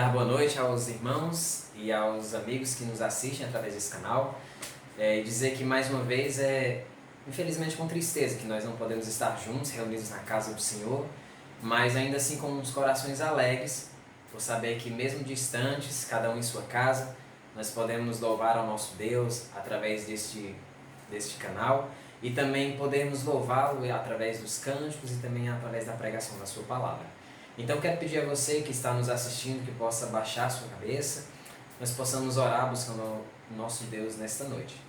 Dar boa noite aos irmãos e aos amigos que nos assistem através desse canal. E dizer que mais uma vez infelizmente com tristeza, que nós não podemos estar juntos, reunidos na casa do Senhor, mas ainda assim com os corações alegres, por saber que mesmo distantes, cada um em sua casa, nós podemos louvar ao nosso Deus através deste canal e também podemos louvá-lo através dos cânticos e também através da pregação da sua palavra. Então quero pedir a você que está nos assistindo que possa baixar a sua cabeça, nós possamos orar buscando o nosso Deus nesta noite.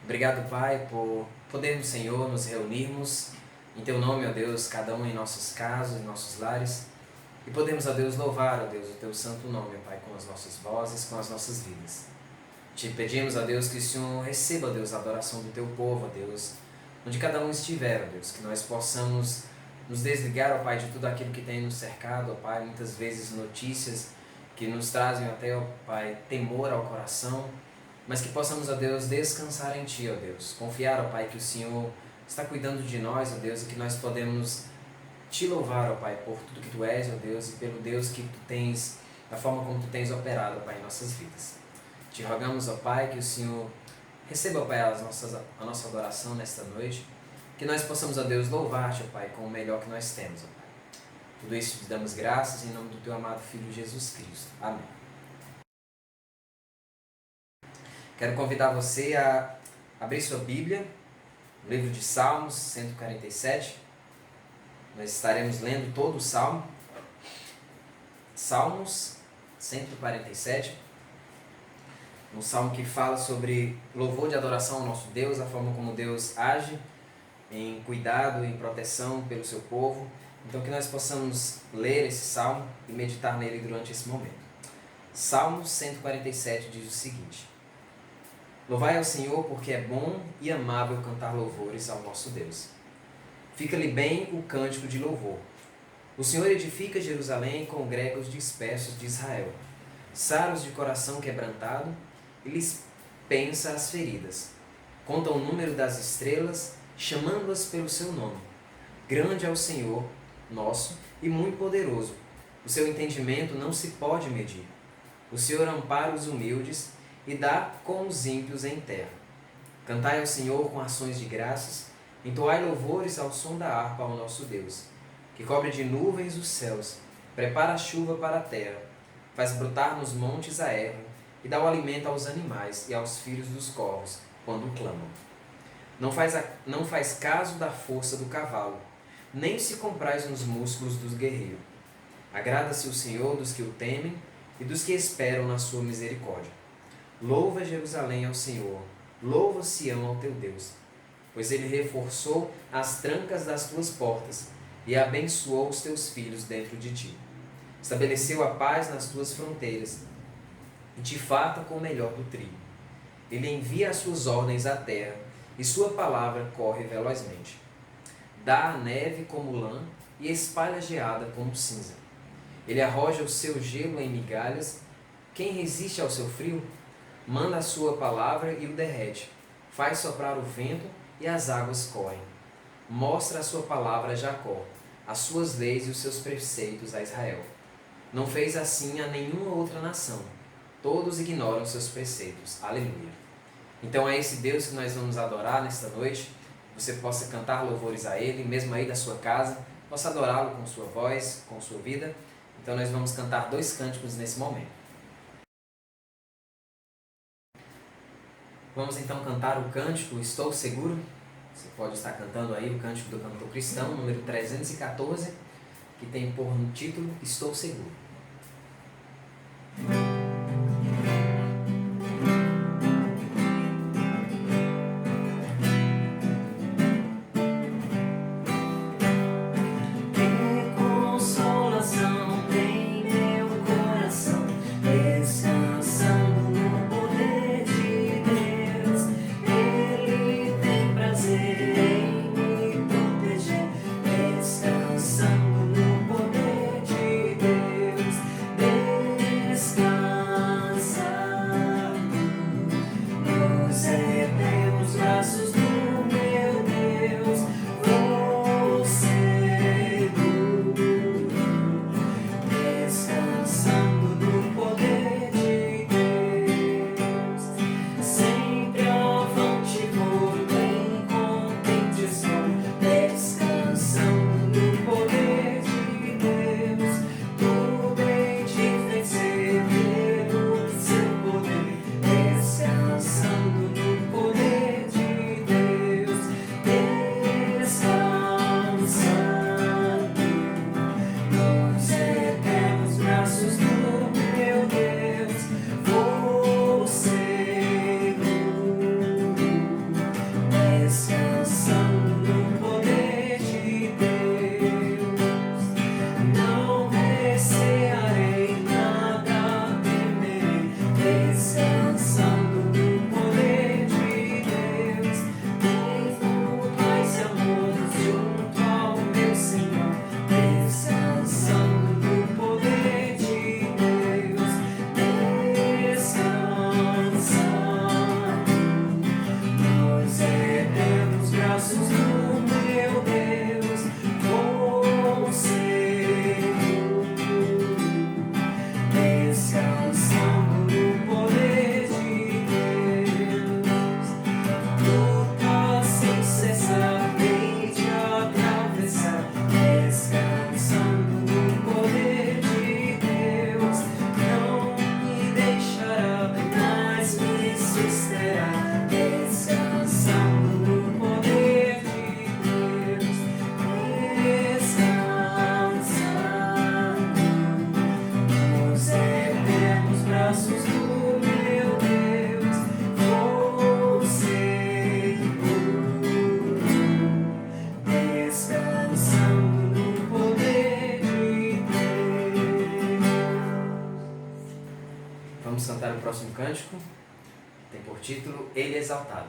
Obrigado, Pai, por podermos, Senhor, nos reunirmos em Teu nome, ó Deus, cada um em nossos casas, em nossos lares, e podemos, ó Deus, louvar, ó Deus, o Teu santo nome, Pai, com as nossas vozes, com as nossas vidas. Te pedimos, ó Deus, que o Senhor receba, ó Deus, a adoração do Teu povo, ó Deus, onde cada um estiver, ó Deus, que nós possamos nos desligar, ó Pai, de tudo aquilo que tem nos cercado, ó Pai, muitas vezes notícias que nos trazem até, ó Pai, temor ao coração, mas que possamos, ó Deus, descansar em Ti, ó Deus, confiar, ó Pai, que o Senhor está cuidando de nós, ó Deus, e que nós podemos Te louvar, ó Pai, por tudo que Tu és, ó Deus, e pelo Deus que Tu tens, da forma como Tu tens operado, ó Pai, em nossas vidas. Te rogamos, ó Pai, que o Senhor receba, ó Pai, a nossa adoração nesta noite, que nós possamos, ó Deus, louvar-Te, ó Pai, com o melhor que nós temos, ó Pai. Tudo isso te damos graças em nome do Teu amado Filho Jesus Cristo. Amém. Quero convidar você a abrir sua Bíblia, no livro de Salmos 147. Nós estaremos lendo todo o Salmo. Salmos 147. Um salmo que fala sobre louvor de adoração ao nosso Deus, a forma como Deus age em cuidado, em proteção pelo seu povo. Então que nós possamos ler esse salmo e meditar nele durante esse momento. Salmo 147 diz o seguinte: Louvai ao Senhor, porque é bom e amável cantar louvores ao nosso Deus. Fica-lhe bem o cântico de louvor. O Senhor edifica Jerusalém e congrega os dispersos de Israel. Sara os de coração quebrantado e lhes pensa as feridas. Conta o número das estrelas, chamando-as pelo seu nome. Grande é o Senhor, nosso, e muito poderoso. O seu entendimento não se pode medir. O Senhor ampara os humildes e dá com os ímpios em terra. Cantai ao Senhor com ações de graças, entoai louvores ao som da harpa ao nosso Deus, que cobre de nuvens os céus, prepara a chuva para a terra, faz brotar nos montes a erva, e dá o alimento aos animais e aos filhos dos corvos, quando clamam. Não faz caso da força do cavalo, nem se compraz nos músculos dos guerreiros. Agrada-se o Senhor dos que o temem e dos que esperam na sua misericórdia. Louva Jerusalém ao Senhor, louva Sião ao teu Deus, pois ele reforçou as trancas das tuas portas e abençoou os teus filhos dentro de ti. Estabeleceu a paz nas tuas fronteiras e te farta com o melhor do trigo. Ele envia as suas ordens à terra e sua palavra corre velozmente. Dá a neve como lã e espalha a geada como cinza. Ele arroja o seu gelo em migalhas. Quem resiste ao seu frio? Manda a sua palavra e o derrete. Faz soprar o vento e as águas correm. Mostra a sua palavra a Jacó, as suas leis e os seus preceitos a Israel. Não fez assim a nenhuma outra nação. Todos ignoram seus preceitos. Aleluia. Então é esse Deus que nós vamos adorar nesta noite. Você possa cantar louvores a Ele, mesmo aí da sua casa. Possa adorá-lo com sua voz, com sua vida. Então nós vamos cantar 2 cânticos nesse momento. Vamos então cantar o cântico Estou Seguro. Você pode estar cantando aí o cântico do cantor cristão, número 314, que tem por título Estou Seguro. o próximo cântico, tem por título Ele Exaltado.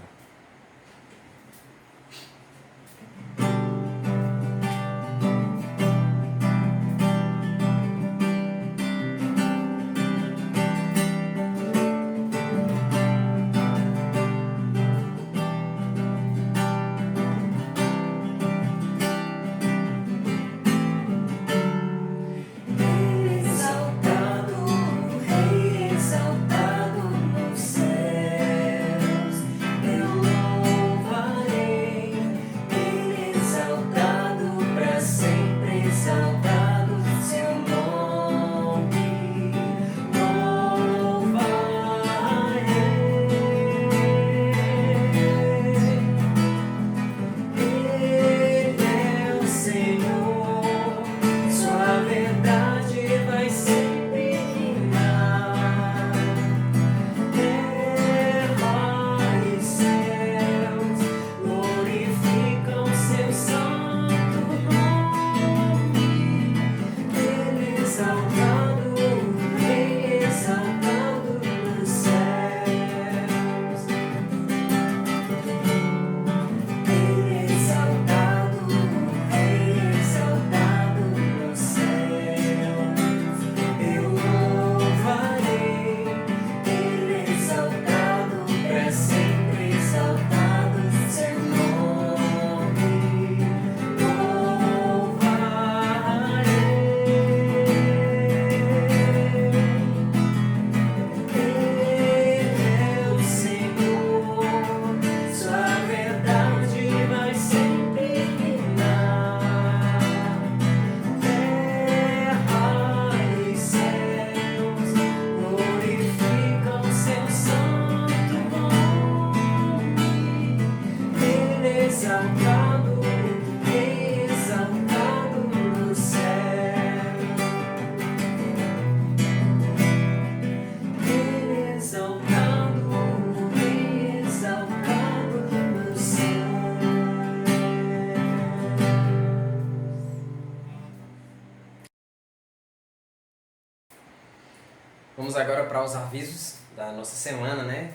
Vamos agora para os avisos da nossa semana, né?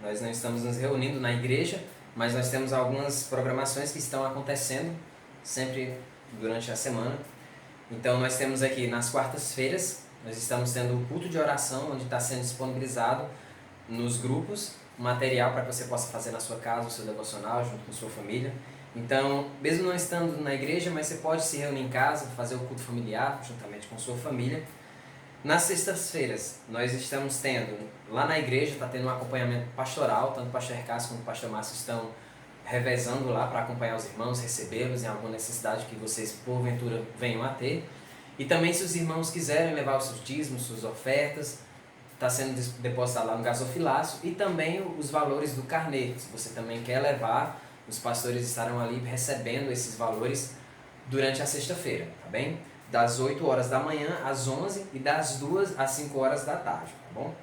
Nós não estamos nos reunindo na igreja, mas nós temos algumas programações que estão acontecendo sempre durante a semana. Então nós temos aqui nas quartas-feiras, nós estamos tendo o culto de oração, onde está sendo disponibilizado nos grupos material para que você possa fazer na sua casa o seu devocional junto com sua família. Então, mesmo não estando na igreja, mas você pode se reunir em casa, fazer o culto familiar juntamente com sua família. Nas sextas-feiras, nós estamos tendo, lá na igreja, está tendo um acompanhamento pastoral, tanto o pastor Cássio como o pastor Márcio estão revezando lá para acompanhar os irmãos, recebê-los em alguma necessidade que vocês, porventura, venham a ter. E também, se os irmãos quiserem levar os seus dízimos, suas ofertas, está sendo depositado lá no gasofilácio, e também os valores do carnê. Se você também quer levar, os pastores estarão ali recebendo esses valores durante a sexta-feira, tá bem? Das 8 horas da manhã às 11 e das 2 às 5 horas da tarde, tá bom?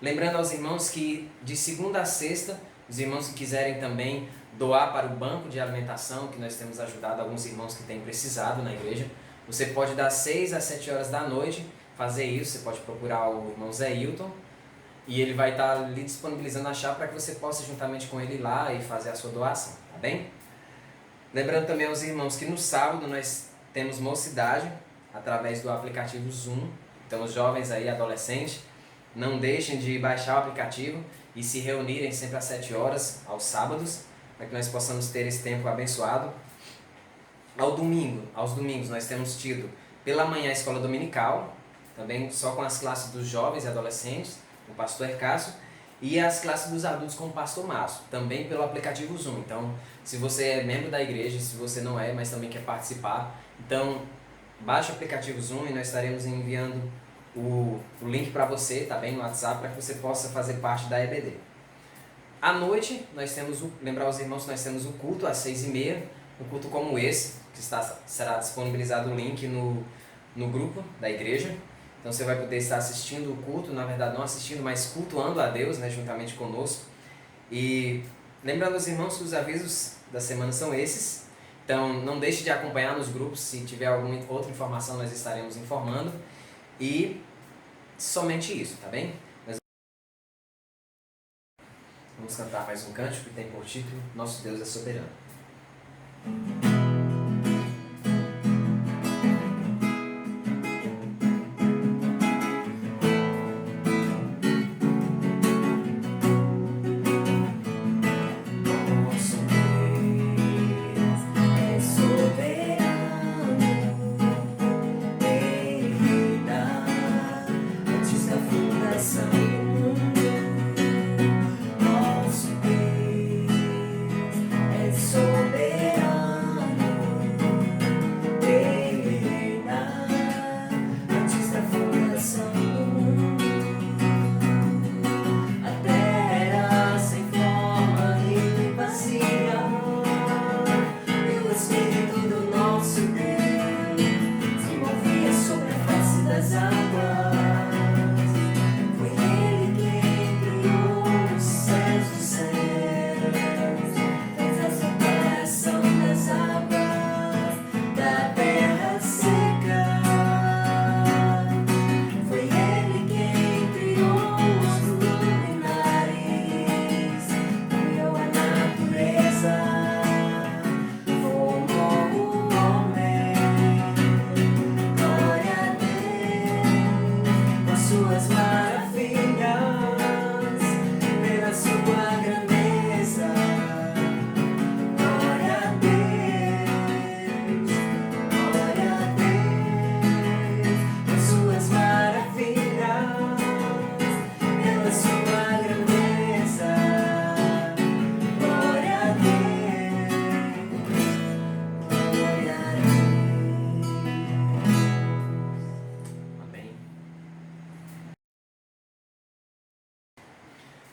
Lembrando aos irmãos que de segunda a sexta, os irmãos que quiserem também doar para o banco de alimentação, que nós temos ajudado alguns irmãos que têm precisado na igreja, você pode das 6 às 7 horas da noite fazer isso, você pode procurar o irmão Zé Hilton e ele vai estar ali disponibilizando a chave para que você possa juntamente com ele ir lá e fazer a sua doação, tá bem? Lembrando também aos irmãos que no sábado nós temos mocidade, através do aplicativo Zoom. Então os jovens aí, adolescentes, não deixem de baixar o aplicativo e se reunirem sempre às 7 horas, aos sábados, para que nós possamos ter esse tempo abençoado. Aos domingos nós temos tido pela manhã a escola dominical, também só com as classes dos jovens e adolescentes, com o pastor Cássio, e as classes dos adultos com o pastor Márcio, também pelo aplicativo Zoom. Então, se você é membro da igreja, se você não é, mas também quer participar, então baixe o aplicativo Zoom e nós estaremos enviando o link para você, tá bem, no WhatsApp, para que você possa fazer parte da EBD. À noite, nós temos lembrar os irmãos que nós temos o culto às 6h30, um culto como esse, que será disponibilizado o link no grupo da igreja. Então você vai poder estar assistindo o culto, na verdade não assistindo, mas cultuando a Deus, né, juntamente conosco. E lembrando aos irmãos que os avisos da semana são esses. Então não deixe de acompanhar nos grupos, se tiver alguma outra informação nós estaremos informando. E somente isso, tá bem? Vamos cantar mais um cântico que tem por título Nosso Deus é Soberano.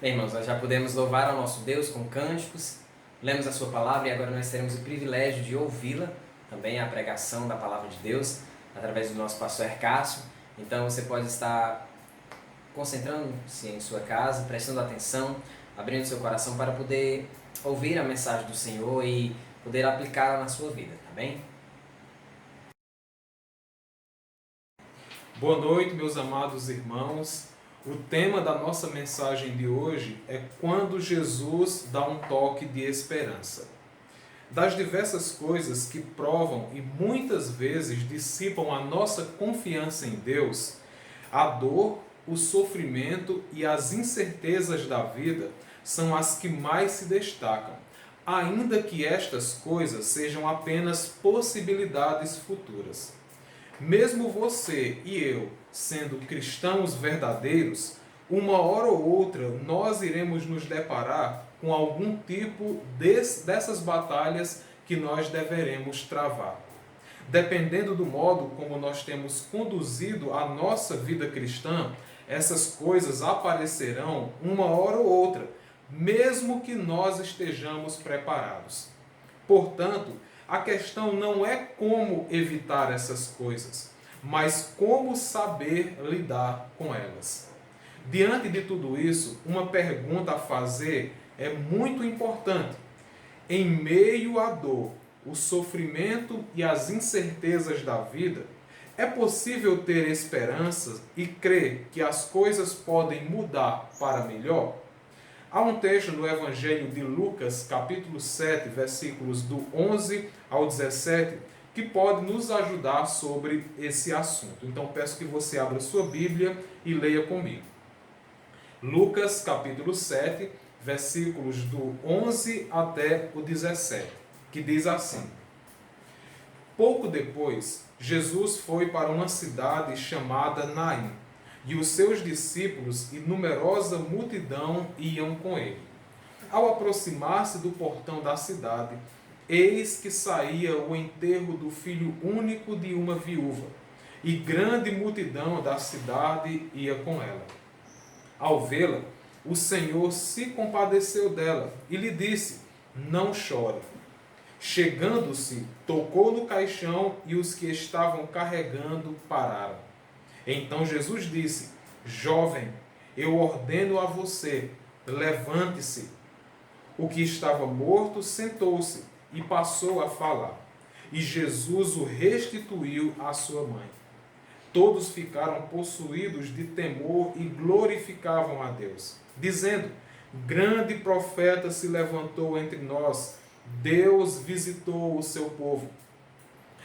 Bem, irmãos, nós já pudemos louvar ao nosso Deus com cânticos, lemos a sua palavra e agora nós teremos o privilégio de ouvi-la, também a pregação da palavra de Deus, através do nosso pastor Cássio. Então você pode estar concentrando-se em sua casa, prestando atenção, abrindo seu coração para poder ouvir a mensagem do Senhor e poder aplicá-la na sua vida, tá bem? Boa noite, meus amados irmãos. O tema da nossa mensagem de hoje é quando Jesus dá um toque de esperança. Das diversas coisas que provam e muitas vezes dissipam a nossa confiança em Deus, a dor, o sofrimento e as incertezas da vida são as que mais se destacam, ainda que estas coisas sejam apenas possibilidades futuras. Mesmo você e eu, sendo cristãos verdadeiros, uma hora ou outra nós iremos nos deparar com algum tipo dessas batalhas que nós deveremos travar. Dependendo do modo como nós temos conduzido a nossa vida cristã, essas coisas aparecerão uma hora ou outra, mesmo que nós estejamos preparados. Portanto, a questão não é como evitar essas coisas, mas como saber lidar com elas. Diante de tudo isso, uma pergunta a fazer é muito importante. Em meio à dor, o sofrimento e as incertezas da vida, é possível ter esperança e crer que as coisas podem mudar para melhor? Há um texto no Evangelho de Lucas, capítulo 7, versículos do 11 ao 17, que pode nos ajudar sobre esse assunto. Então peço que você abra sua Bíblia e leia comigo. Lucas, capítulo 7, versículos do 11 até o 17, que diz assim: Pouco depois, Jesus foi para uma cidade chamada Naim, e os seus discípulos e numerosa multidão iam com ele. Ao aproximar-se do portão da cidade, eis que saía o enterro do filho único de uma viúva, e grande multidão da cidade ia com ela. Ao vê-la, o Senhor se compadeceu dela e lhe disse: Não chore. Chegando-se, tocou no caixão e os que estavam carregando pararam. Então Jesus disse: Jovem, eu ordeno a você, levante-se. O que estava morto sentou-se e passou a falar. E Jesus o restituiu à sua mãe. Todos ficaram possuídos de temor e glorificavam a Deus, dizendo: grande profeta se levantou entre nós, Deus visitou o seu povo.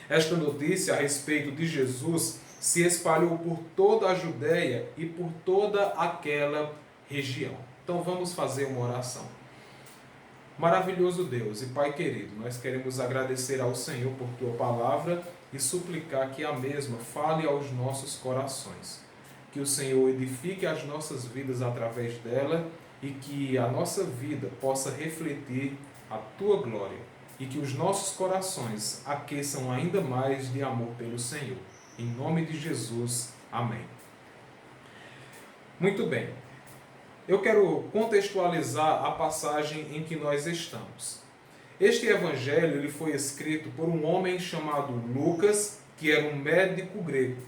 Esta notícia a respeito de Jesus se espalhou por toda a Judéia e por toda aquela região. Então vamos fazer uma oração. Maravilhoso Deus e Pai querido, nós queremos agradecer ao Senhor por Tua palavra e suplicar que a mesma fale aos nossos corações. Que o Senhor edifique as nossas vidas através dela e que a nossa vida possa refletir a Tua glória e que os nossos corações aqueçam ainda mais de amor pelo Senhor. Em nome de Jesus, amém. Muito bem, eu quero contextualizar a passagem em que nós estamos. Este evangelho ele foi escrito por um homem chamado Lucas, que era um médico grego,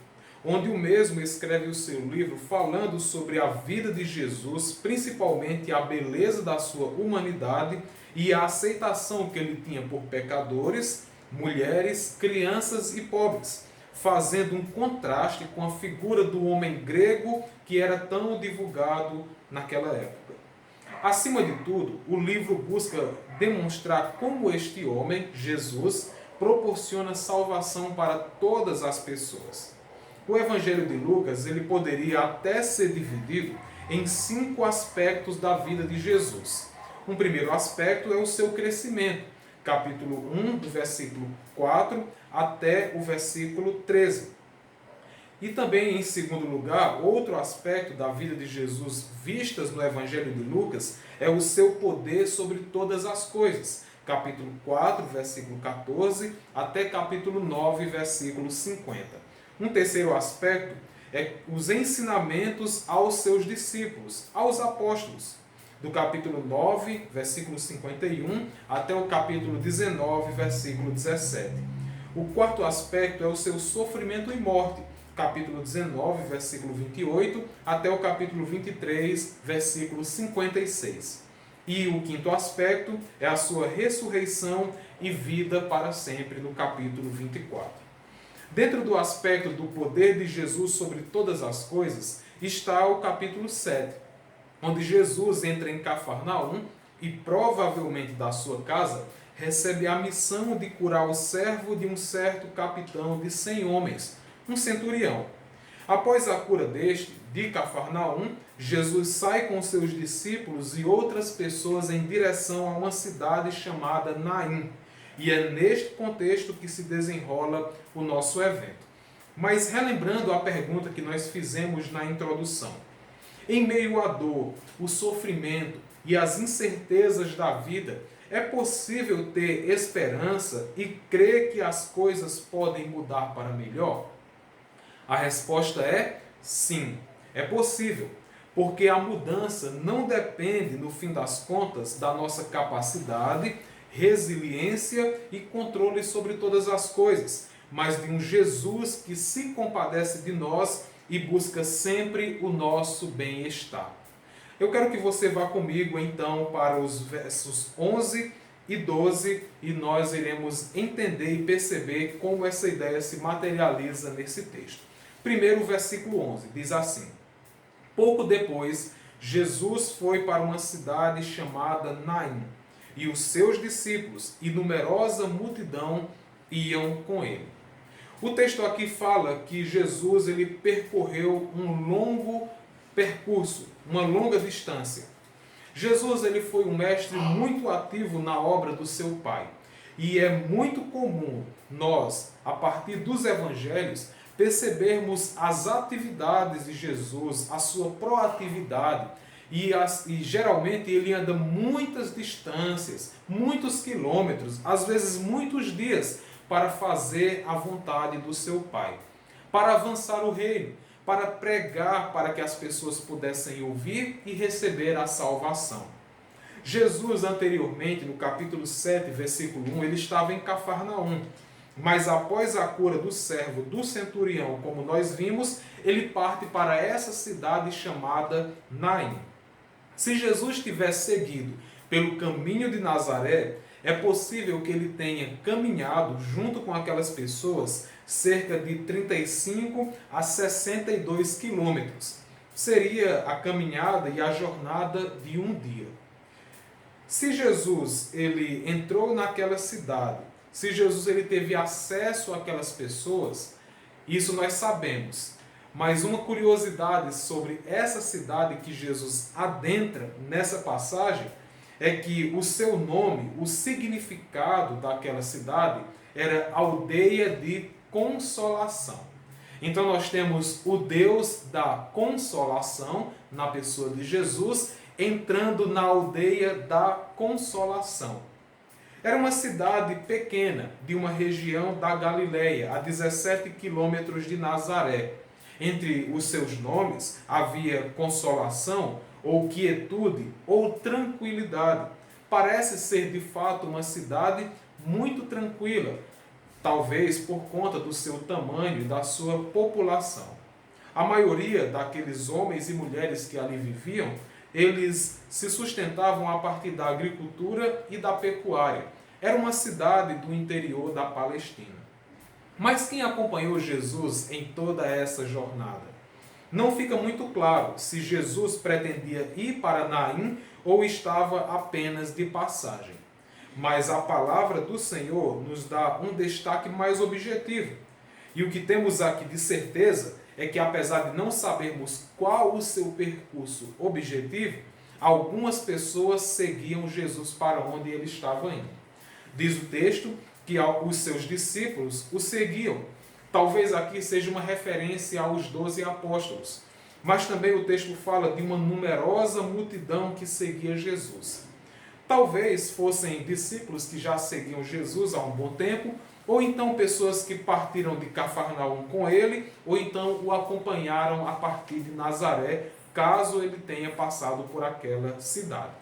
onde o mesmo escreve o seu livro falando sobre a vida de Jesus, principalmente a beleza da sua humanidade e a aceitação que ele tinha por pecadores, mulheres, crianças e pobres, fazendo um contraste com a figura do homem grego que era tão divulgado naquela época. Acima de tudo, o livro busca demonstrar como este homem, Jesus, proporciona salvação para todas as pessoas. O Evangelho de Lucas ele poderia até ser dividido em 5 aspectos da vida de Jesus. Um primeiro aspecto é o seu crescimento, capítulo 1, do versículo 4 até o versículo 13. E também, em segundo lugar, outro aspecto da vida de Jesus vistas no Evangelho de Lucas é o seu poder sobre todas as coisas. Capítulo 4, versículo 14, até capítulo 9, versículo 50. Um terceiro aspecto é os ensinamentos aos seus discípulos, aos apóstolos. Do capítulo 9, versículo 51, até o capítulo 19, versículo 17. O quarto aspecto é o seu sofrimento e morte. Capítulo 19, versículo 28, até o capítulo 23, versículo 56. E o quinto aspecto é a sua ressurreição e vida para sempre, no capítulo 24. Dentro do aspecto do poder de Jesus sobre todas as coisas, está o capítulo 7, onde Jesus entra em Cafarnaum e, provavelmente da sua casa, recebe a missão de curar o servo de um certo capitão de 100 homens, um centurião. Após a cura deste, de Cafarnaum, Jesus sai com seus discípulos e outras pessoas em direção a uma cidade chamada Naim. E é neste contexto que se desenrola o nosso evento. Mas relembrando a pergunta que nós fizemos na introdução. Em meio à dor, o sofrimento e as incertezas da vida, é possível ter esperança e crer que as coisas podem mudar para melhor? A resposta é sim, é possível, porque a mudança não depende, no fim das contas, da nossa capacidade, resiliência e controle sobre todas as coisas, mas de um Jesus que se compadece de nós e busca sempre o nosso bem-estar. Eu quero que você vá comigo então para os versos 11 e 12 e nós iremos entender e perceber como essa ideia se materializa nesse texto. Primeiro, o versículo 11 diz assim: Pouco depois, Jesus foi para uma cidade chamada Naim, e os seus discípulos e numerosa multidão iam com ele. O texto aqui fala que Jesus ele percorreu um longo percurso, uma longa distância. Jesus ele foi um mestre muito ativo na obra do seu Pai. E é muito comum nós, a partir dos evangelhos, percebermos as atividades de Jesus, a sua proatividade. E geralmente ele anda muitas distâncias, muitos quilômetros, às vezes muitos dias, para fazer a vontade do seu Pai, para avançar o reino, para pregar para que as pessoas pudessem ouvir e receber a salvação. Jesus, anteriormente, no capítulo 7, versículo 1, ele estava em Cafarnaum, mas após a cura do servo do centurião, como nós vimos, ele parte para essa cidade chamada Naim. Se Jesus tivesse seguido pelo caminho de Nazaré, é possível que ele tenha caminhado junto com aquelas pessoas cerca de 35 a 62 quilômetros. seria a caminhada e a jornada de um dia. Se Jesus ele entrou naquela cidade, se Jesus ele teve acesso àquelas pessoas, isso nós sabemos. Mas uma curiosidade sobre essa cidade que Jesus adentra nessa passagem é que o seu nome, o significado daquela cidade era aldeia de consolação. Então nós temos o Deus da consolação na pessoa de Jesus entrando na aldeia da consolação. Era uma cidade pequena de uma região da Galileia, a 17 quilômetros de Nazaré. Entre os seus nomes havia consolação, ou quietude, ou tranquilidade. Parece ser de fato uma cidade muito tranquila, talvez por conta do seu tamanho e da sua população. A maioria daqueles homens e mulheres que ali viviam, eles se sustentavam a partir da agricultura e da pecuária. Era uma cidade do interior da Palestina. Mas quem acompanhou Jesus em toda essa jornada? Não fica muito claro se Jesus pretendia ir para Naim ou estava apenas de passagem. Mas a palavra do Senhor nos dá um destaque mais objetivo. E o que temos aqui de certeza é que, apesar de não sabermos qual o seu percurso objetivo, algumas pessoas seguiam Jesus para onde ele estava indo. Diz o texto que os seus discípulos o seguiam. Talvez aqui seja uma referência aos 12 apóstolos, mas também o texto fala de uma numerosa multidão que seguia Jesus. Talvez fossem discípulos que já seguiam Jesus há um bom tempo, ou então pessoas que partiram de Cafarnaum com ele, ou então o acompanharam a partir de Nazaré, caso ele tenha passado por aquela cidade.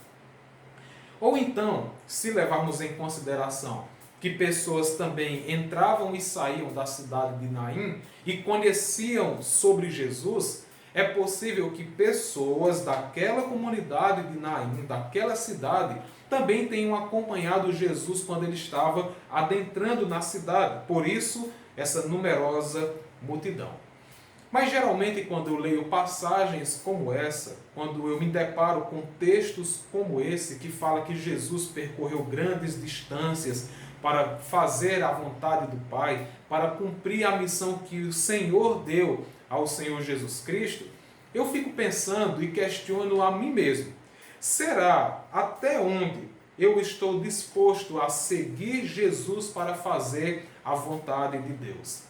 Ou então, se levarmos em consideração que pessoas também entravam e saíam da cidade de Naim e conheciam sobre Jesus, é possível que pessoas daquela comunidade de Naim, daquela cidade, também tenham acompanhado Jesus quando ele estava adentrando na cidade. Por isso, essa numerosa multidão. Mas geralmente quando eu leio passagens como essa, quando eu me deparo com textos como esse, que fala que Jesus percorreu grandes distâncias para fazer a vontade do Pai, para cumprir a missão que o Senhor deu ao Senhor Jesus Cristo, eu fico pensando e questiono a mim mesmo. Será até onde eu estou disposto a seguir Jesus para fazer a vontade de Deus?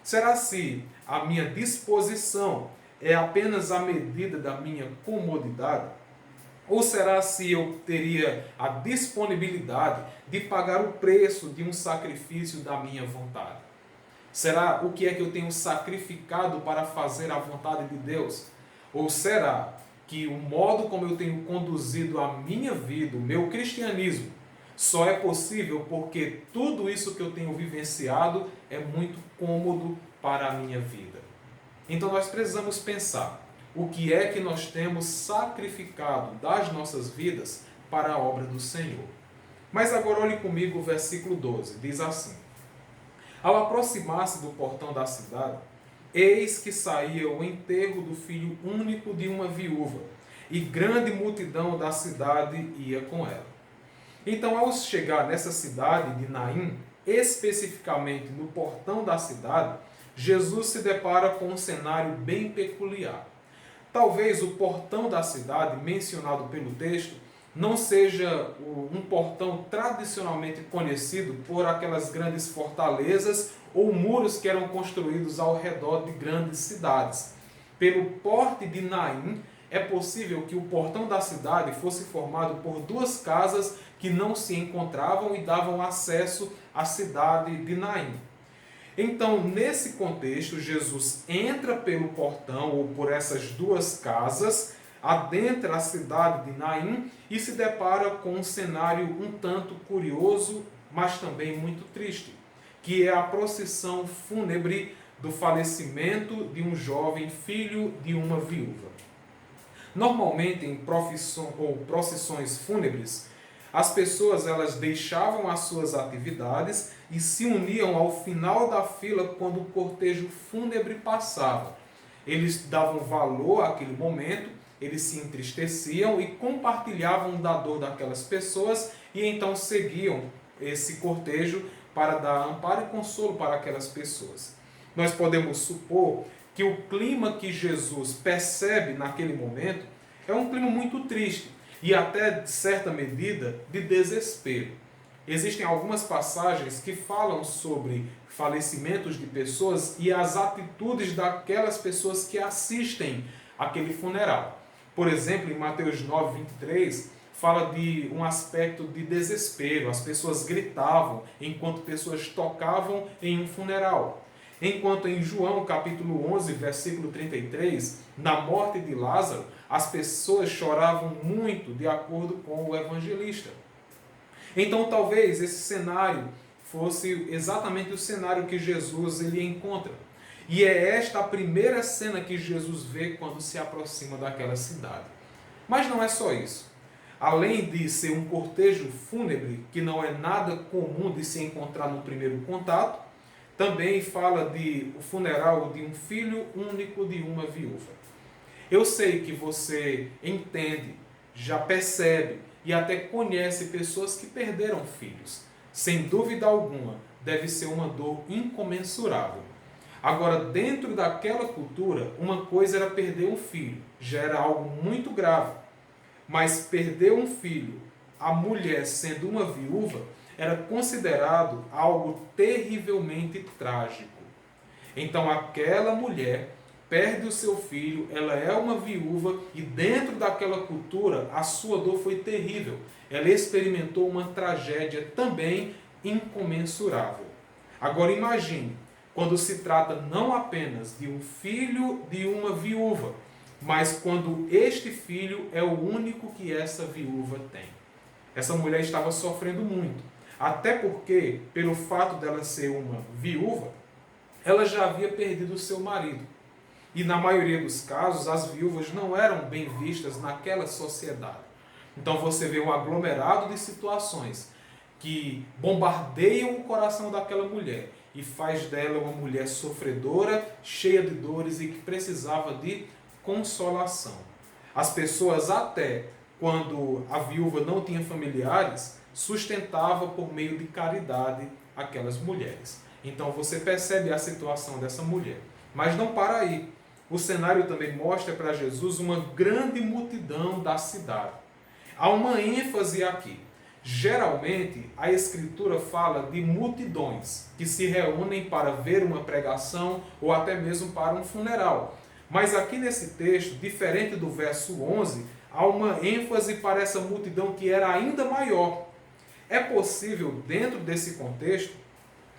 Será se a minha disposição é apenas a medida da minha comodidade? Ou será se eu teria a disponibilidade de pagar o preço de um sacrifício da minha vontade? Será o que é que eu tenho sacrificado para fazer a vontade de Deus? Ou será que o modo como eu tenho conduzido a minha vida, o meu cristianismo, só é possível porque tudo isso que eu tenho vivenciado é muito cômodo para a minha vida? Então nós precisamos pensar o que é que nós temos sacrificado das nossas vidas para a obra do Senhor. Mas agora olhe comigo o versículo 12, diz assim: Ao aproximar-se do portão da cidade, eis que saía o enterro do filho único de uma viúva, e grande multidão da cidade ia com ela. Então, ao chegar nessa cidade de Naim, especificamente no portão da cidade, Jesus se depara com um cenário bem peculiar. Talvez o portão da cidade, mencionado pelo texto, não seja um portão tradicionalmente conhecido por aquelas grandes fortalezas ou muros que eram construídos ao redor de grandes cidades. Pelo porte de Naim, é possível que o portão da cidade fosse formado por duas casas que não se encontravam e davam acesso à cidade de Naim. Então, nesse contexto, Jesus entra pelo portão ou por essas duas casas, adentra a cidade de Naim e se depara com um cenário um tanto curioso, mas também muito triste, que é a procissão fúnebre do falecimento de um jovem filho de uma viúva. Normalmente, em procissões fúnebres, as pessoas elas deixavam as suas atividades e se uniam ao final da fila quando o cortejo fúnebre passava. Eles davam valor àquele momento, eles se entristeciam e compartilhavam da dor daquelas pessoas e então seguiam esse cortejo para dar amparo e consolo para aquelas pessoas. Nós podemos supor que o clima que Jesus percebe naquele momento é um clima muito triste e até, de certa medida, de desespero. Existem algumas passagens que falam sobre falecimentos de pessoas e as atitudes daquelas pessoas que assistem aquele funeral. Por exemplo, em Mateus 9, 23, fala de um aspecto de desespero. As pessoas gritavam enquanto pessoas tocavam em um funeral. Enquanto em João, capítulo 11, versículo 33, na morte de Lázaro, as pessoas choravam muito, de acordo com o evangelista. Então, talvez esse cenário fosse exatamente o cenário que Jesus ele encontra. E é esta a primeira cena que Jesus vê quando se aproxima daquela cidade. Mas não é só isso. Além de ser um cortejo fúnebre, que não é nada comum de se encontrar no primeiro contato, também fala de o funeral de um filho único de uma viúva. Eu sei que você entende, já percebe e até conhece pessoas que perderam filhos. Sem dúvida alguma, deve ser uma dor incomensurável. Agora, dentro daquela cultura, uma coisa era perder um filho, já era algo muito grave. Mas perder um filho, a mulher sendo uma viúva, era considerado algo terrivelmente trágico. Então aquela mulher perde o seu filho, ela é uma viúva e dentro daquela cultura a sua dor foi terrível. Ela experimentou uma tragédia também incomensurável. Agora imagine, quando se trata não apenas de um filho de uma viúva, mas quando este filho é o único que essa viúva tem. Essa mulher estava sofrendo muito. Até porque, pelo fato dela ser uma viúva, ela já havia perdido o seu marido. E na maioria dos casos, as viúvas não eram bem vistas naquela sociedade. Então você vê um aglomerado de situações que bombardeiam o coração daquela mulher e faz dela uma mulher sofredora, cheia de dores e que precisava de consolação. As pessoas até, quando a viúva não tinha familiares, sustentava por meio de caridade aquelas mulheres. Então você percebe a situação dessa mulher. Mas não para aí. O cenário também mostra para Jesus uma grande multidão da cidade. Há uma ênfase aqui. Geralmente, a Escritura fala de multidões que se reúnem para ver uma pregação ou até mesmo para um funeral. Mas aqui nesse texto, diferente do verso 11, há uma ênfase para essa multidão que era ainda maior. É possível, dentro desse contexto,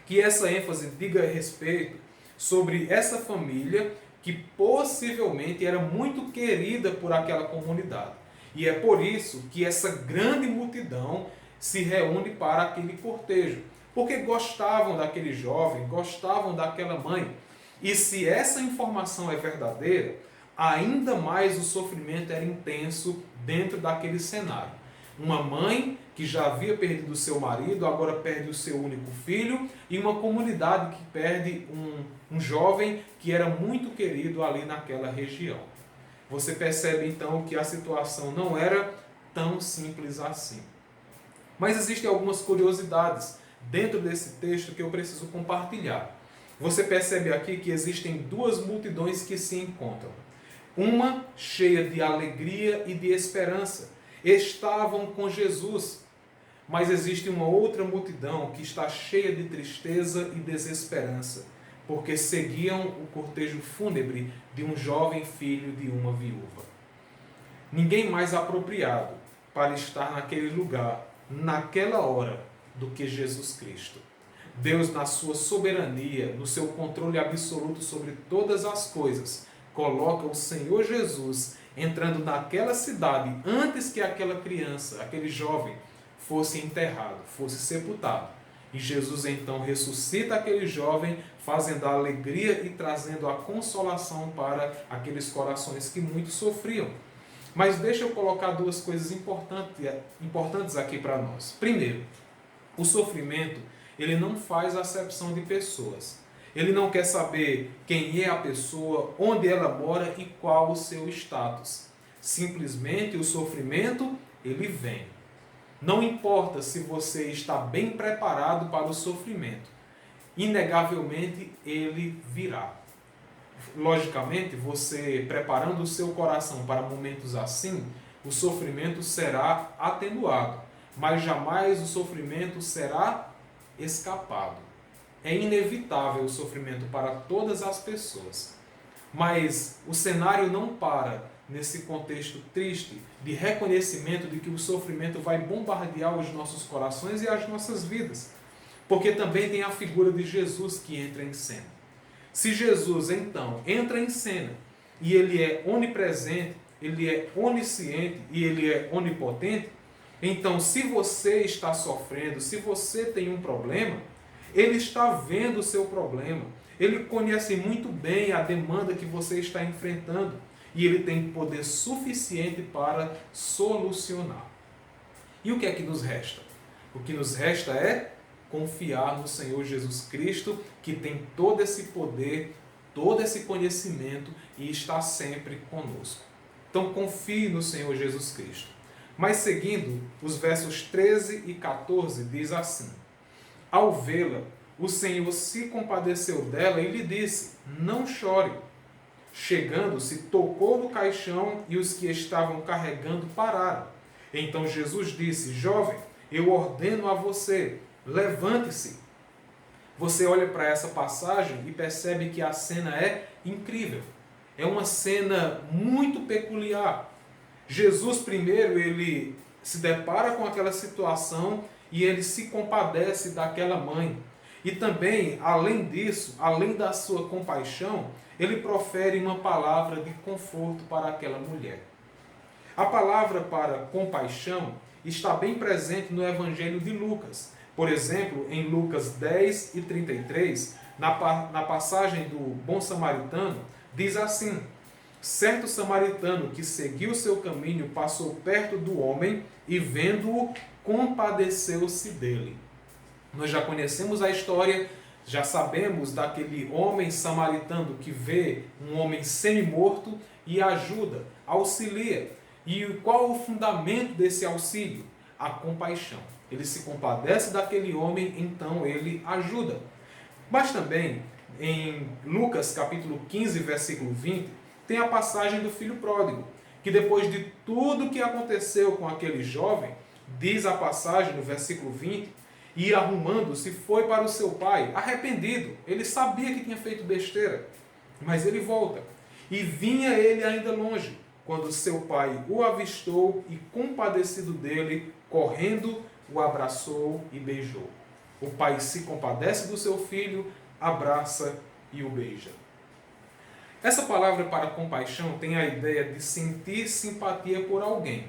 que essa ênfase diga respeito sobre essa família que possivelmente era muito querida por aquela comunidade. E é por isso que essa grande multidão se reúne para aquele cortejo. Porque gostavam daquele jovem, gostavam daquela mãe. E se essa informação é verdadeira, ainda mais o sofrimento era intenso dentro daquele cenário. Uma mãe que já havia perdido o seu marido, agora perde o seu único filho, e uma comunidade que perde um jovem que era muito querido ali naquela região. Você percebe então que a situação não era tão simples assim. Mas existem algumas curiosidades dentro desse texto que eu preciso compartilhar. Você percebe aqui que existem duas multidões que se encontram. Uma cheia de alegria e de esperança. Estavam com Jesus. Mas existe uma outra multidão que está cheia de tristeza e desesperança, porque seguiam o cortejo fúnebre de um jovem filho de uma viúva. Ninguém mais apropriado para estar naquele lugar, naquela hora, do que Jesus Cristo. Deus, na sua soberania, no seu controle absoluto sobre todas as coisas, coloca o Senhor Jesus entrando naquela cidade antes que aquela criança, aquele jovem, fosse enterrado, fosse sepultado. E Jesus então ressuscita aquele jovem, fazendo a alegria e trazendo a consolação para aqueles corações que muito sofriam. Mas deixa eu colocar duas coisas importantes aqui para nós. Primeiro, o sofrimento ele não faz acepção de pessoas. Ele não quer saber quem é a pessoa, onde ela mora e qual o seu status. Simplesmente o sofrimento, ele vem. Não importa se você está bem preparado para o sofrimento. Inegavelmente, ele virá. Logicamente, você preparando o seu coração para momentos assim, o sofrimento será atenuado, mas jamais o sofrimento será escapado. É inevitável o sofrimento para todas as pessoas. Mas o cenário não para nesse contexto triste de reconhecimento de que o sofrimento vai bombardear os nossos corações e as nossas vidas. Porque também tem a figura de Jesus que entra em cena. Se Jesus, então, entra em cena e ele é onipresente, ele é onisciente e ele é onipotente, então se você está sofrendo, se você tem um problema, ele está vendo o seu problema. Ele conhece muito bem a demanda que você está enfrentando e ele tem poder suficiente para solucionar. E o que é que nos resta? O que nos resta é confiar no Senhor Jesus Cristo, que tem todo esse poder, todo esse conhecimento e está sempre conosco. Então confie no Senhor Jesus Cristo. Mas seguindo, os versos 13 e 14 diz assim: Ao vê-la, o Senhor se compadeceu dela e lhe disse: Não chore. Chegando-se, tocou no caixão e os que estavam carregando pararam. Então Jesus disse: Jovem, eu ordeno a você, levante-se. Você olha para essa passagem e percebe que a cena é incrível. É uma cena muito peculiar. Jesus primeiro, ele se depara com aquela situação e ele se compadece daquela mãe. E também, além disso, além da sua compaixão, ele profere uma palavra de conforto para aquela mulher. A palavra para compaixão está bem presente no Evangelho de Lucas. Por exemplo, em Lucas 10 e 33, na passagem do bom samaritano, diz assim: Certo samaritano que seguiu seu caminho passou perto do homem e, vendo-o, compadeceu-se dele. Nós já conhecemos a história, já sabemos daquele homem samaritano que vê um homem semi-morto e ajuda, auxilia. E qual o fundamento desse auxílio? A compaixão. Ele se compadece daquele homem, então ele ajuda. Mas também, em Lucas capítulo 15, versículo 20, tem a passagem do filho pródigo, que depois de tudo que aconteceu com aquele jovem, diz a passagem no versículo 20, e arrumando-se foi para o seu pai, arrependido. Ele sabia que tinha feito besteira, mas ele volta. E vinha ele ainda longe, quando seu pai o avistou e, compadecido dele, correndo, o abraçou e beijou. O pai se compadece do seu filho, abraça e o beija. Essa palavra para compaixão tem a ideia de sentir simpatia por alguém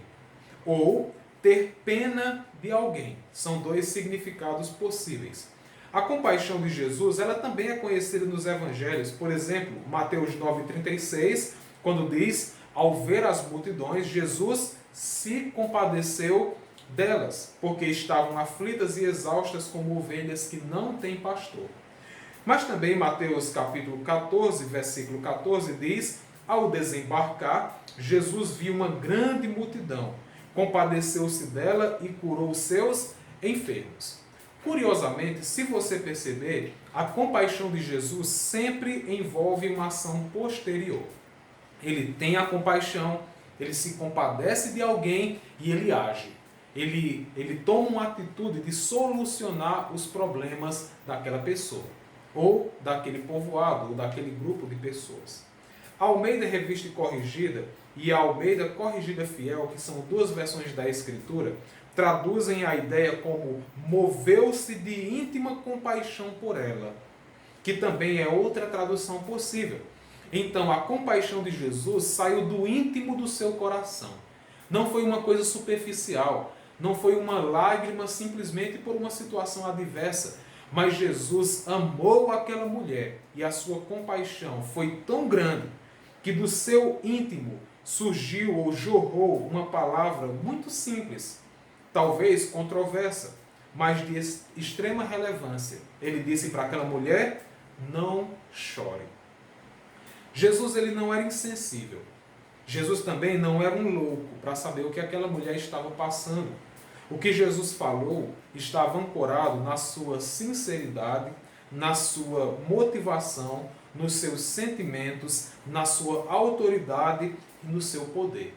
ou ter pena de alguém. São dois significados possíveis. A compaixão de Jesus, ela também é conhecida nos evangelhos. Por exemplo, Mateus 9,36, quando diz: Ao ver as multidões, Jesus se compadeceu delas, porque estavam aflitas e exaustas como ovelhas que não têm pastor. Mas também Mateus capítulo 14, versículo 14 diz: Ao desembarcar, Jesus viu uma grande multidão, compadeceu-se dela e curou os seus enfermos. Curiosamente, se você perceber, a compaixão de Jesus sempre envolve uma ação posterior. Ele tem a compaixão, ele se compadece de alguém e ele age. Ele toma uma atitude de solucionar os problemas daquela pessoa, ou daquele povoado, ou daquele grupo de pessoas. A Almeida Revista e Corrigida e a Almeida Corrigida Fiel, que são duas versões da Escritura, traduzem a ideia como moveu-se de íntima compaixão por ela, que também é outra tradução possível. Então, a compaixão de Jesus saiu do íntimo do seu coração. Não foi uma coisa superficial, não foi uma lágrima simplesmente por uma situação adversa, mas Jesus amou aquela mulher e a sua compaixão foi tão grande que do seu íntimo surgiu ou jorrou uma palavra muito simples, talvez controversa, mas de extrema relevância. Ele disse para aquela mulher: não chore. Jesus ele não era insensível. Jesus também não era um louco para saber o que aquela mulher estava passando. O que Jesus falou estava ancorado na sua sinceridade, na sua motivação, nos seus sentimentos, na sua autoridade e no seu poder.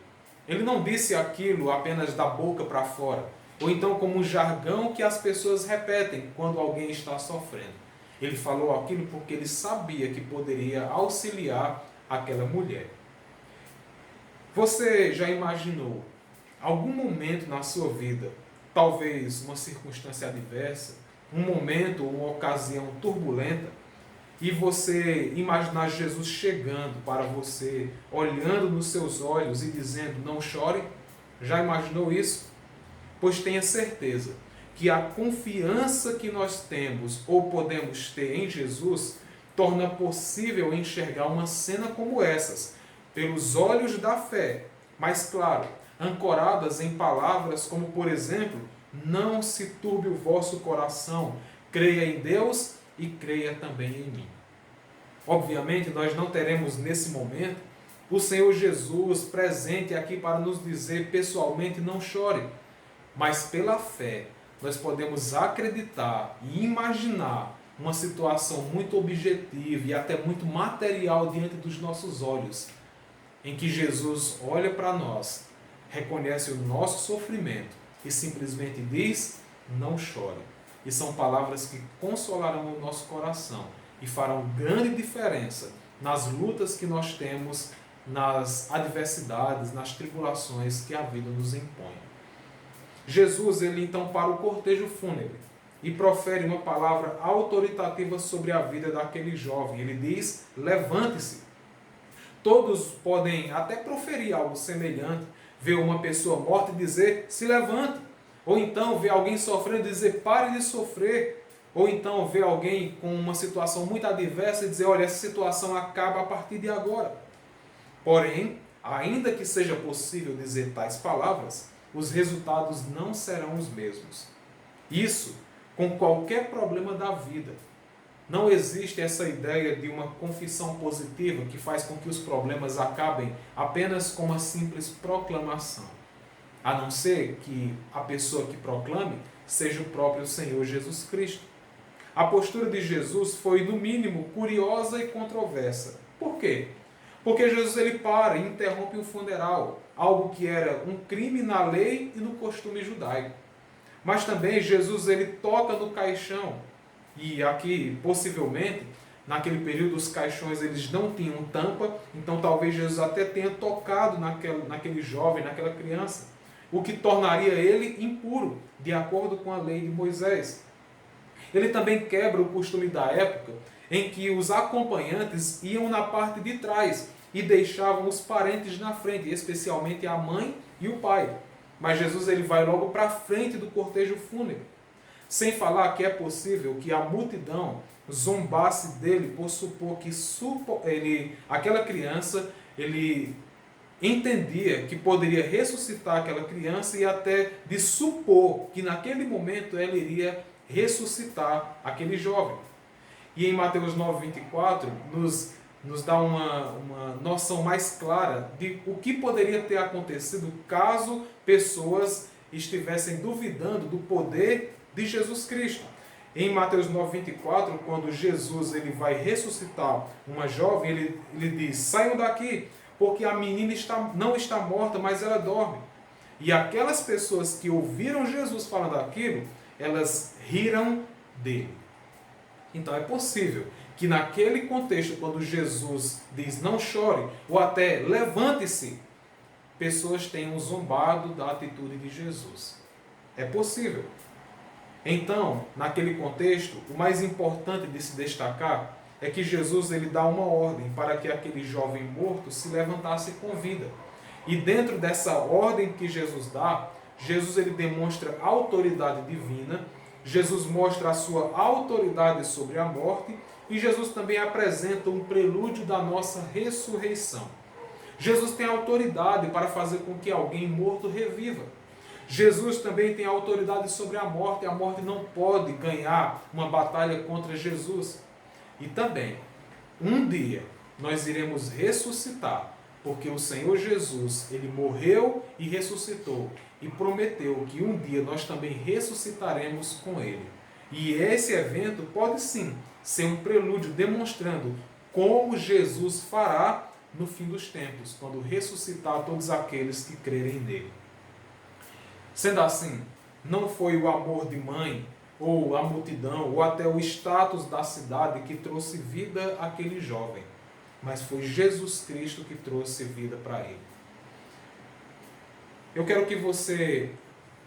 Ele não disse aquilo apenas da boca para fora, ou então como um jargão que as pessoas repetem quando alguém está sofrendo. Ele falou aquilo porque ele sabia que poderia auxiliar aquela mulher. Você já imaginou algum momento na sua vida, talvez uma circunstância adversa, um momento ou uma ocasião turbulenta, e você imaginar Jesus chegando para você, olhando nos seus olhos e dizendo, não chore? Já imaginou isso? Pois tenha certeza que a confiança que nós temos ou podemos ter em Jesus torna possível enxergar uma cena como essas, pelos olhos da fé, mas claro, ancoradas em palavras como, por exemplo, não se turbe o vosso coração, creia em Deus e creia também em mim. Obviamente, nós não teremos nesse momento o Senhor Jesus presente aqui para nos dizer pessoalmente, não chore, mas pela fé nós podemos acreditar e imaginar uma situação muito objetiva e até muito material diante dos nossos olhos, em que Jesus olha para nós, reconhece o nosso sofrimento e simplesmente diz, não chore. E são palavras que consolarão o nosso coração e farão grande diferença nas lutas que nós temos, nas adversidades, nas tribulações que a vida nos impõe. Jesus, ele então para o cortejo fúnebre e profere uma palavra autoritativa sobre a vida daquele jovem. Ele diz, levante-se. Todos podem até proferir algo semelhante, ver uma pessoa morta e dizer, se levante. Ou então ver alguém sofrendo e dizer, pare de sofrer. Ou então ver alguém com uma situação muito adversa e dizer, olha, essa situação acaba a partir de agora. Porém, ainda que seja possível dizer tais palavras, os resultados não serão os mesmos. Isso com qualquer problema da vida. Não existe essa ideia de uma confissão positiva que faz com que os problemas acabem apenas com uma simples proclamação. A não ser que a pessoa que proclame seja o próprio Senhor Jesus Cristo. A postura de Jesus foi, no mínimo, curiosa e controversa. Por quê? Porque Jesus ele para e interrompe o funeral, algo que era um crime na lei e no costume judaico. Mas também Jesus ele toca no caixão. E aqui, possivelmente, naquele período os caixões eles não tinham tampa, então talvez Jesus até tenha tocado naquele jovem, naquela criança, o que tornaria ele impuro, de acordo com a lei de Moisés. Ele também quebra o costume da época, em que os acompanhantes iam na parte de trás e deixavam os parentes na frente, especialmente a mãe e o pai. Mas Jesus ele vai logo para a frente do cortejo fúnebre. Sem falar que é possível que a multidão zombasse dele por supor que aquela criança, ele entendia que poderia ressuscitar aquela criança e até de supor que naquele momento ela iria ressuscitar aquele jovem. E em Mateus 9:24 nos dá uma noção mais clara de o que poderia ter acontecido caso pessoas estivessem duvidando do poder de Jesus Cristo. Em Mateus 9:24, quando Jesus ele vai ressuscitar uma jovem, ele diz, saiam daqui, porque a menina não está morta, mas ela dorme. E aquelas pessoas que ouviram Jesus falando aquilo, elas riram dele. Então é possível que naquele contexto, quando Jesus diz não chore, ou até levante-se, pessoas tenham zombado da atitude de Jesus. É possível. Então, naquele contexto, o mais importante de se destacar é que Jesus ele dá uma ordem para que aquele jovem morto se levantasse com vida. E dentro dessa ordem que Jesus dá, Jesus ele demonstra autoridade divina, Jesus mostra a sua autoridade sobre a morte e Jesus também apresenta um prelúdio da nossa ressurreição. Jesus tem autoridade para fazer com que alguém morto reviva. Jesus também tem autoridade sobre a morte não pode ganhar uma batalha contra Jesus. E também, um dia, nós iremos ressuscitar, porque o Senhor Jesus, ele morreu e ressuscitou, e prometeu que um dia nós também ressuscitaremos com ele. E esse evento pode sim ser um prelúdio demonstrando como Jesus fará no fim dos tempos, quando ressuscitar todos aqueles que crerem nele. Sendo assim, não foi o amor de mãe, ou a multidão, ou até o status da cidade que trouxe vida àquele jovem, mas foi Jesus Cristo que trouxe vida para ele. Eu quero que você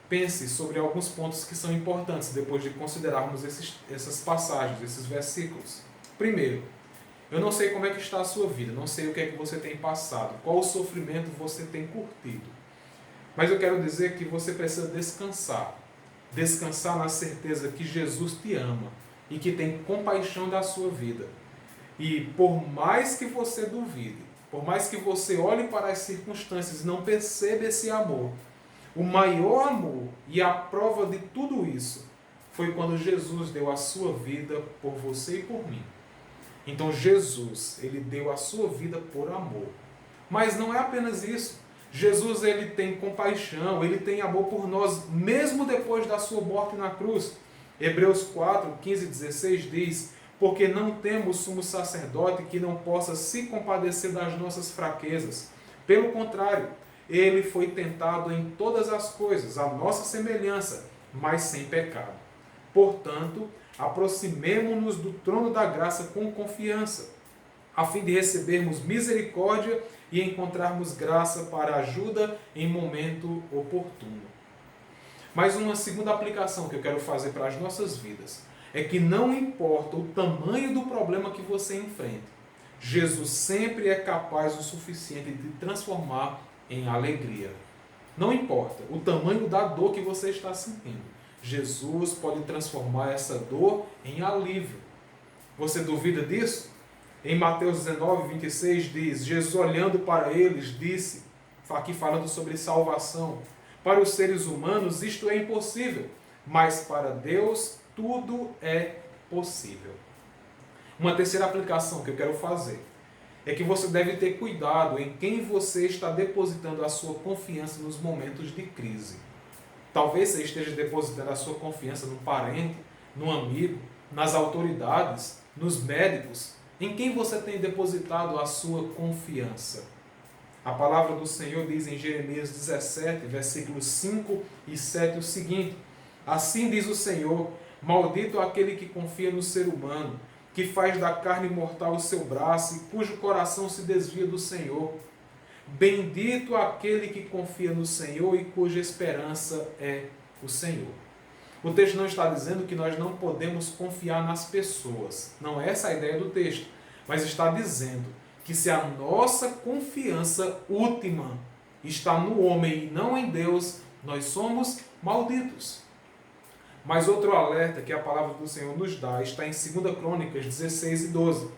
pense sobre alguns pontos que são importantes depois de considerarmos essas passagens, esses versículos. Primeiro, eu não sei como é que está a sua vida, não sei o que é que você tem passado, qual o sofrimento você tem curtido. Mas eu quero dizer que você precisa descansar. Descansar na certeza que Jesus te ama e que tem compaixão da sua vida. E por mais que você duvide, por mais que você olhe para as circunstâncias e não perceba esse amor, o maior amor e a prova de tudo isso foi quando Jesus deu a sua vida por você e por mim. Então Jesus, ele deu a sua vida por amor. Mas não é apenas isso. Jesus, ele tem compaixão, ele tem amor por nós, mesmo depois da sua morte na cruz. Hebreus 4, 15 e 16 diz: porque não temos sumo sacerdote que não possa se compadecer das nossas fraquezas. Pelo contrário, ele foi tentado em todas as coisas, à nossa semelhança, mas sem pecado. Portanto, aproximemo-nos do trono da graça com confiança, a fim de recebermos misericórdia e encontrarmos graça para ajuda em momento oportuno. Mas uma segunda aplicação que eu quero fazer para as nossas vidas é que não importa o tamanho do problema que você enfrenta, Jesus sempre é capaz o suficiente de transformar em alegria. Não importa o tamanho da dor que você está sentindo, Jesus pode transformar essa dor em alívio. Você duvida disso? Em Mateus 19, 26 diz: Jesus olhando para eles disse, aqui falando sobre salvação, para os seres humanos isto é impossível, mas para Deus tudo é possível. Uma terceira aplicação que eu quero fazer é que você deve ter cuidado em quem você está depositando a sua confiança nos momentos de crise. Talvez você esteja depositando a sua confiança num parente, num amigo, nas autoridades, nos médicos. Em quem você tem depositado a sua confiança? A palavra do Senhor diz em Jeremias 17, versículos 5 e 7 o seguinte: assim diz o Senhor, maldito aquele que confia no ser humano, que faz da carne mortal o seu braço e cujo coração se desvia do Senhor. Bendito aquele que confia no Senhor e cuja esperança é o Senhor. O texto não está dizendo que nós não podemos confiar nas pessoas. Não é essa a ideia do texto. Mas está dizendo que se a nossa confiança última está no homem e não em Deus, nós somos malditos. Mas outro alerta que a palavra do Senhor nos dá está em 2 Crônicas 16 e 12.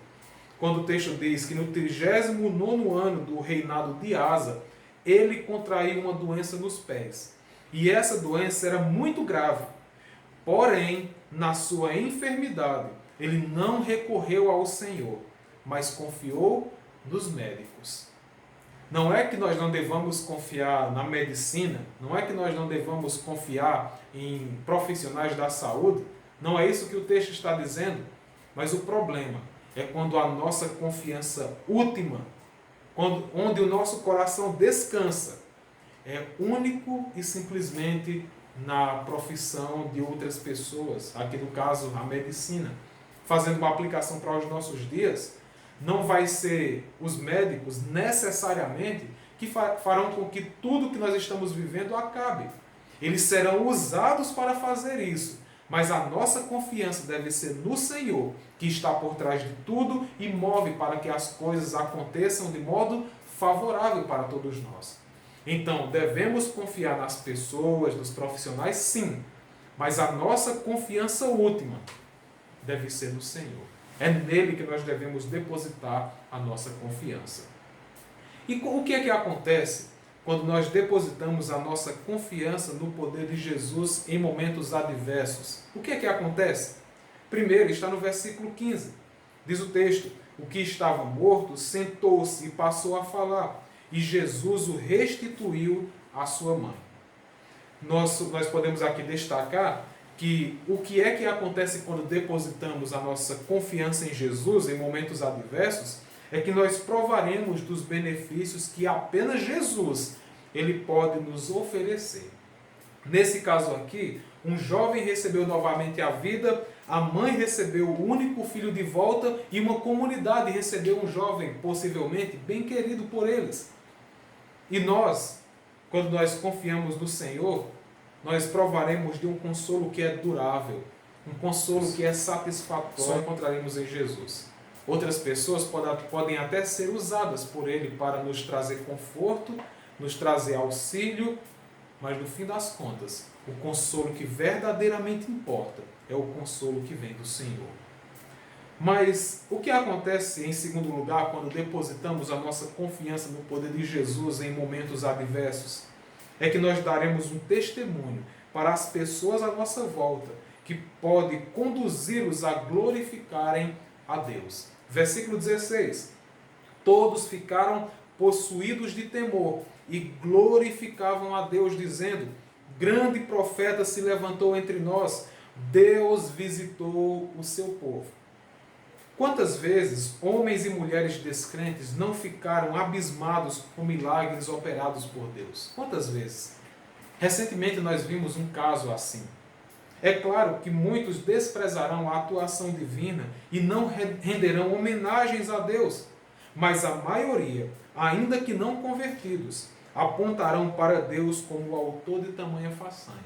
Quando o texto diz que no 39º ano do reinado de Asa, ele contraiu uma doença nos pés. E essa doença era muito grave. Porém, na sua enfermidade, ele não recorreu ao Senhor, mas confiou nos médicos. Não é que nós não devamos confiar na medicina, não é que nós não devamos confiar em profissionais da saúde, não é isso que o texto está dizendo, mas o problema é quando a nossa confiança última, onde o nosso coração descansa, é único e simplesmente na profissão de outras pessoas, aqui no caso a medicina. Fazendo uma aplicação para os nossos dias, não vai ser os médicos necessariamente que farão com que tudo que nós estamos vivendo acabe. Eles serão usados para fazer isso, mas a nossa confiança deve ser no Senhor, que está por trás de tudo e move para que as coisas aconteçam de modo favorável para todos nós. Então, devemos confiar nas pessoas, nos profissionais, sim, mas a nossa confiança última deve ser no Senhor. É nele que nós devemos depositar a nossa confiança. E o que é que acontece quando nós depositamos a nossa confiança no poder de Jesus em momentos adversos? O que é que acontece? Primeiro, está no versículo 15. Diz o texto: o que estava morto sentou-se e passou a falar, e Jesus o restituiu à sua mãe. Nós podemos aqui destacar que o que é que acontece quando depositamos a nossa confiança em Jesus em momentos adversos é que nós provaremos dos benefícios que apenas Jesus ele pode nos oferecer. Nesse caso aqui, um jovem recebeu novamente a vida, a mãe recebeu o único filho de volta e uma comunidade recebeu um jovem, possivelmente bem querido por eles. E nós, quando nós confiamos no Senhor, nós provaremos de um consolo que é durável, um consolo que é satisfatório, só encontraremos em Jesus. Outras pessoas podem até ser usadas por Ele para nos trazer conforto, nos trazer auxílio, mas no fim das contas, o consolo que verdadeiramente importa é o consolo que vem do Senhor. Mas o que acontece, em segundo lugar, quando depositamos a nossa confiança no poder de Jesus em momentos adversos? É que nós daremos um testemunho para as pessoas à nossa volta, que pode conduzi-los a glorificarem a Deus. Versículo 16. Todos ficaram possuídos de temor e glorificavam a Deus, dizendo: grande profeta se levantou entre nós, Deus visitou o seu povo. Quantas vezes homens e mulheres descrentes não ficaram abismados com milagres operados por Deus? Quantas vezes? Recentemente nós vimos um caso assim. É claro que muitos desprezarão a atuação divina e não renderão homenagens a Deus, mas a maioria, ainda que não convertidos, apontarão para Deus como o autor de tamanha façanha.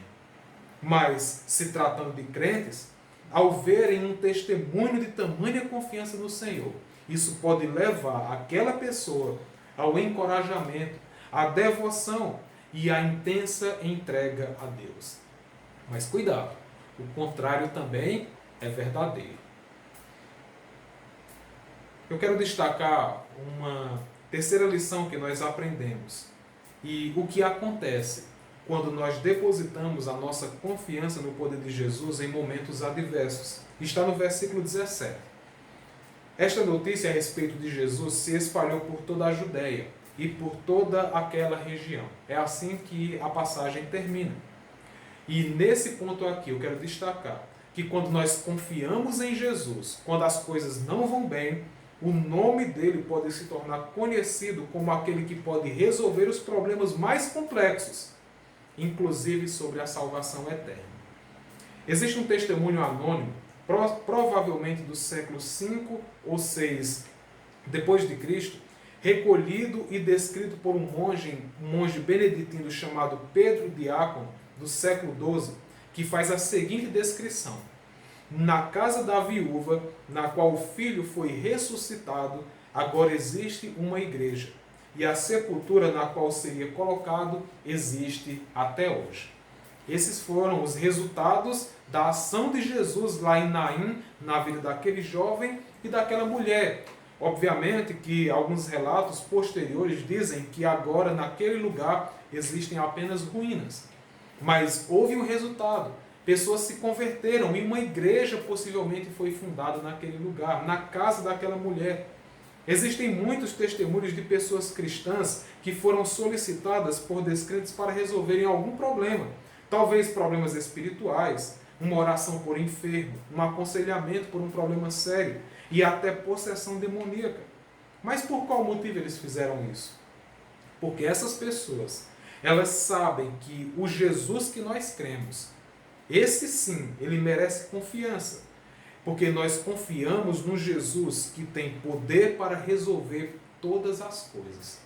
Mas, se tratando de crentes, ao verem um testemunho de tamanha confiança no Senhor, isso pode levar aquela pessoa ao encorajamento, à devoção e à intensa entrega a Deus. Mas cuidado, o contrário também é verdadeiro. Eu quero destacar uma terceira lição que nós aprendemos. E o que acontece quando nós depositamos a nossa confiança no poder de Jesus em momentos adversos. Está no versículo 17. Esta notícia a respeito de Jesus se espalhou por toda a Judéia e por toda aquela região. É assim que a passagem termina. E nesse ponto aqui eu quero destacar que quando nós confiamos em Jesus, quando as coisas não vão bem, o nome dele pode se tornar conhecido como aquele que pode resolver os problemas mais complexos, inclusive sobre a salvação eterna. Existe um testemunho anônimo, provavelmente do século V ou VI depois de Cristo, recolhido e descrito por um monge beneditino chamado Pedro Diácono, do século XII, que faz a seguinte descrição: na casa da viúva, na qual o filho foi ressuscitado, agora existe uma igreja, e a sepultura na qual seria colocado existe até hoje. Esses foram os resultados da ação de Jesus lá em Naim, na vida daquele jovem e daquela mulher. Obviamente que alguns relatos posteriores dizem que agora naquele lugar existem apenas ruínas. Mas houve um resultado. Pessoas se converteram e uma igreja possivelmente foi fundada naquele lugar, na casa daquela mulher. Existem muitos testemunhos de pessoas cristãs que foram solicitadas por descrentes para resolverem algum problema. Talvez problemas espirituais, uma oração por enfermo, um aconselhamento por um problema sério e até possessão demoníaca. Mas por qual motivo eles fizeram isso? Porque essas pessoas, elas sabem que o Jesus que nós cremos, esse sim, ele merece confiança. Porque nós confiamos no Jesus que tem poder para resolver todas as coisas.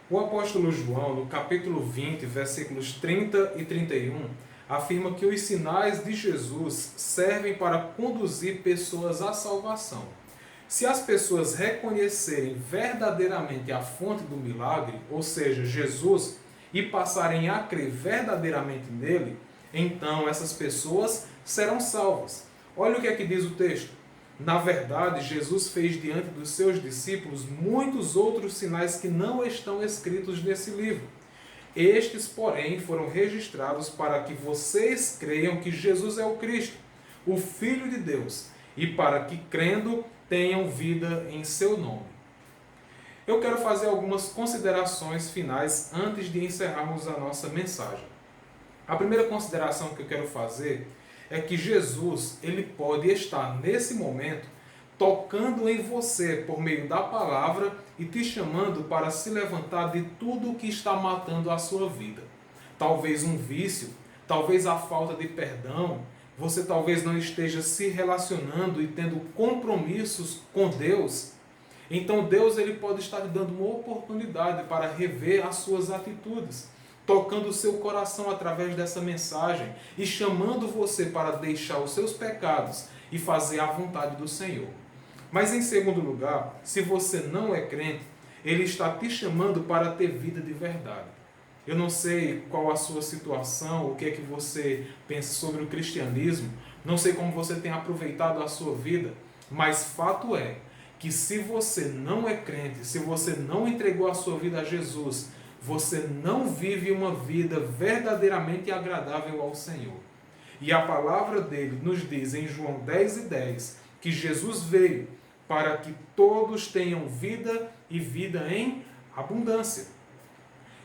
O apóstolo João, no capítulo 20, versículos 30 e 31, afirma que os sinais de Jesus servem para conduzir pessoas à salvação. Se as pessoas reconhecerem verdadeiramente a fonte do milagre, ou seja, Jesus, e passarem a crer verdadeiramente nele, então essas pessoas serão salvas. Olha o que é que diz o texto. Na verdade, Jesus fez diante dos seus discípulos muitos outros sinais que não estão escritos nesse livro. Estes, porém, foram registrados para que vocês creiam que Jesus é o Cristo, o Filho de Deus, e para que, crendo, tenham vida em seu nome. Eu quero fazer algumas considerações finais antes de encerrarmos a nossa mensagem. A primeira consideração que eu quero fazer é que Jesus, ele pode estar nesse momento tocando em você por meio da palavra e te chamando para se levantar de tudo o que está matando a sua vida. Talvez um vício, talvez a falta de perdão, você talvez não esteja se relacionando e tendo compromissos com Deus. Então Deus, ele pode estar lhe dando uma oportunidade para rever as suas atitudes, tocando o seu coração através dessa mensagem e chamando você para deixar os seus pecados e fazer a vontade do Senhor. Mas em segundo lugar, se você não é crente, ele está te chamando para ter vida de verdade. Eu não sei qual a sua situação, o que é que você pensa sobre o cristianismo, não sei como você tem aproveitado a sua vida, mas fato é que se você não é crente, se você não entregou a sua vida a Jesus, você não vive uma vida verdadeiramente agradável ao Senhor. E a palavra dele nos diz em João 10:10 que Jesus veio para que todos tenham vida e vida em abundância.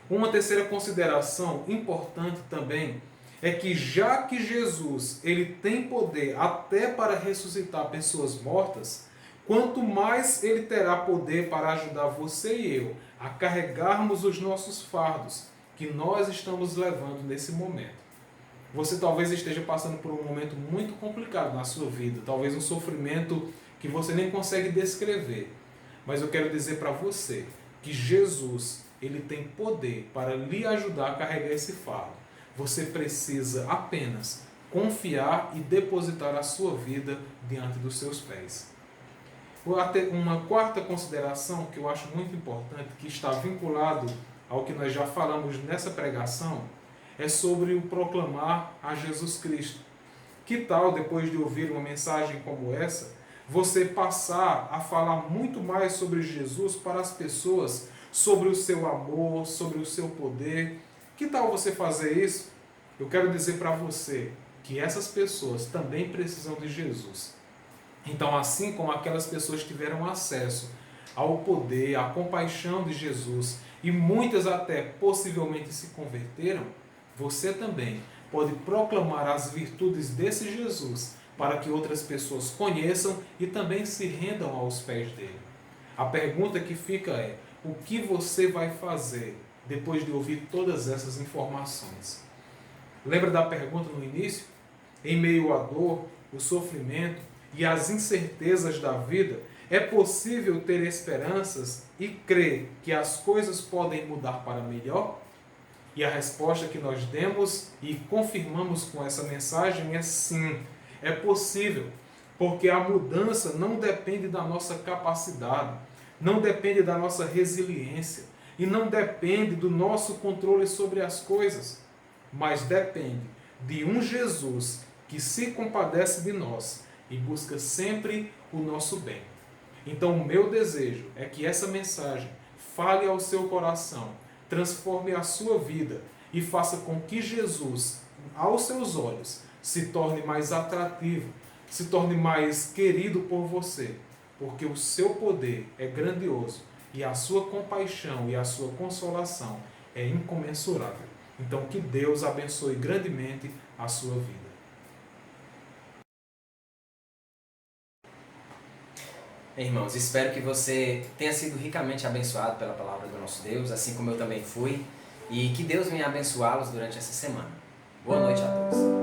Uma terceira consideração importante também é que já que Jesus ele tem poder até para ressuscitar pessoas mortas, quanto mais ele terá poder para ajudar você e eu a carregarmos os nossos fardos que nós estamos levando nesse momento. Você talvez esteja passando por um momento muito complicado na sua vida, talvez um sofrimento que você nem consegue descrever. Mas eu quero dizer para você que Jesus, ele tem poder para lhe ajudar a carregar esse fardo. Você precisa apenas confiar e depositar a sua vida diante dos seus pés. Uma quarta consideração que eu acho muito importante, que está vinculado ao que nós já falamos nessa pregação, é sobre o proclamar a Jesus Cristo. Que tal, depois de ouvir uma mensagem como essa, você passar a falar muito mais sobre Jesus para as pessoas, sobre o seu amor, sobre o seu poder? Que tal você fazer isso? Eu quero dizer para você que essas pessoas também precisam de Jesus. Então, assim como aquelas pessoas tiveram acesso ao poder, à compaixão de Jesus, e muitas até possivelmente se converteram, você também pode proclamar as virtudes desse Jesus para que outras pessoas conheçam e também se rendam aos pés dele. A pergunta que fica é: o que você vai fazer depois de ouvir todas essas informações? Lembra da pergunta no início? Em meio à dor, o sofrimento e as incertezas da vida, é possível ter esperanças e crer que as coisas podem mudar para melhor? E a resposta que nós demos e confirmamos com essa mensagem é sim, é possível, porque a mudança não depende da nossa capacidade, não depende da nossa resiliência e não depende do nosso controle sobre as coisas, mas depende de um Jesus que se compadece de nós e busca sempre o nosso bem. Então, o meu desejo é que essa mensagem fale ao seu coração, transforme a sua vida e faça com que Jesus, aos seus olhos, se torne mais atrativo, se torne mais querido por você, porque o seu poder é grandioso e a sua compaixão e a sua consolação é incomensurável. Então, que Deus abençoe grandemente a sua vida. Irmãos, espero que você tenha sido ricamente abençoado pela palavra do nosso Deus, assim como eu também fui, e que Deus venha abençoá-los durante essa semana. Boa noite a todos.